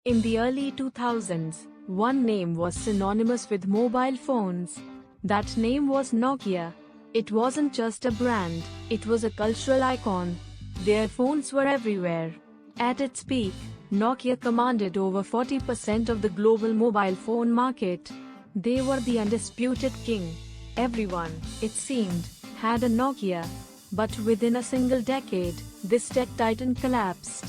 In the early 2000s, one name was synonymous with mobile phones. That name was Nokia. It wasn't just a brand, it was a cultural icon. Their phones were everywhere. At its peak, Nokia commanded over 40% of the global mobile phone market. They were the undisputed king. Everyone, it seemed, had a Nokia. But within a single decade, this tech titan collapsed.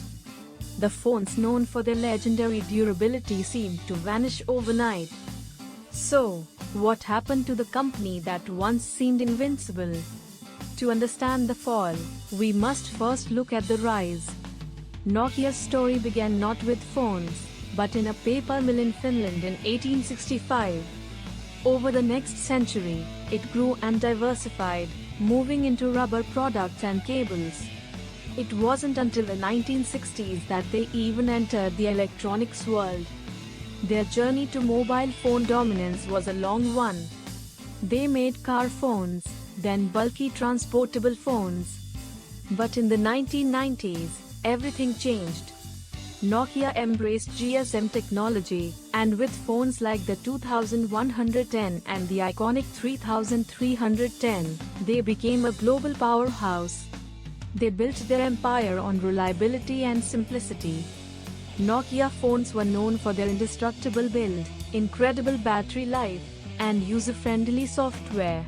The phones known for their legendary durability seemed to vanish overnight. So, what happened to the company that once seemed invincible? To understand the fall, we must first look at the rise. Nokia's story began not with phones, but in a paper mill in Finland in 1865. Over the next century, it grew and diversified, moving into rubber products and cables. It wasn't until the 1960s that they even entered the electronics world. Their journey to mobile phone dominance was a long one. They made car phones, then bulky transportable phones. But in the 1990s, everything changed. Nokia embraced GSM technology, and with phones like the 2110 and the iconic 3310, they became a global powerhouse. They built their empire on reliability and simplicity. Nokia phones were known for their indestructible build, incredible battery life, and user-friendly software.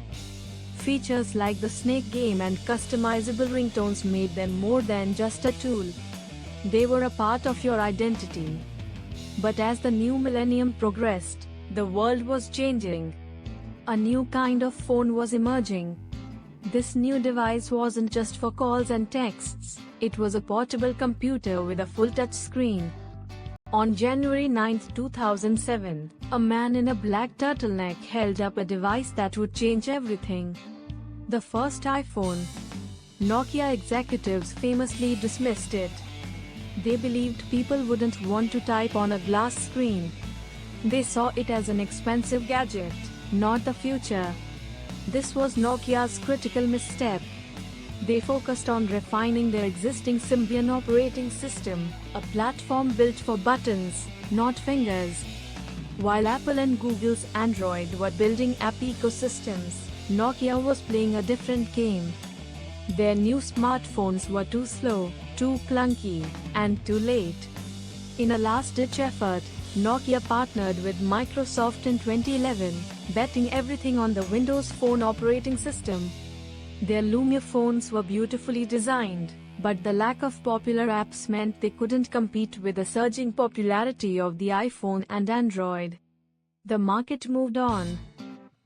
Features like the Snake game and customizable ringtones made them more than just a tool. They were a part of your identity. But as the new millennium progressed, the world was changing. A new kind of phone was emerging. This new device wasn't just for calls and texts, it was a portable computer with a full touch screen. On January 9, 2007, a man in a black turtleneck held up a device that would change everything. The first iPhone. Nokia executives famously dismissed it. They believed people wouldn't want to type on a glass screen. They saw it as an expensive gadget, not the future. This was Nokia's critical misstep. They focused on refining their existing Symbian operating system, a platform built for buttons, not fingers. While Apple and Google's Android were building app ecosystems, Nokia was playing a different game. Their new smartphones were too slow, too clunky, and too late. In a last-ditch effort, Nokia partnered with Microsoft in 2011, betting everything on the Windows Phone operating system. Their Lumia phones were beautifully designed, but the lack of popular apps meant they couldn't compete with the surging popularity of the iPhone and Android. The market moved on.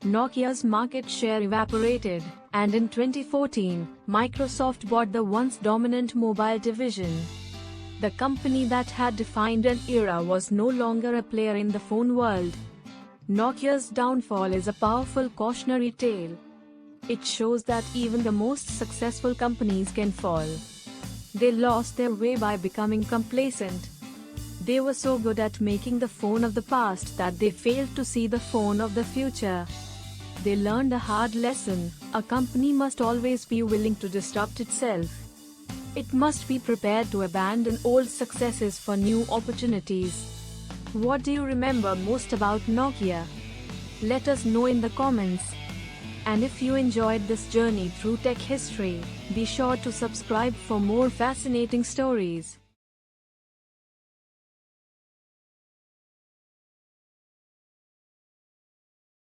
Nokia's market share evaporated, and in 2014, Microsoft bought the once dominant mobile division. The company that had defined an era was no longer a player in the phone world. Nokia's downfall is a powerful cautionary tale. It shows that even the most successful companies can fall. They lost their way by becoming complacent. They were so good at making the phone of the past that they failed to see the phone of the future. They learned a hard lesson: a company must always be willing to disrupt itself. It must be prepared to abandon old successes for new opportunities. What do you remember most about Nokia? Let us know in the comments. And if you enjoyed this journey through tech history, be sure to subscribe for more fascinating stories.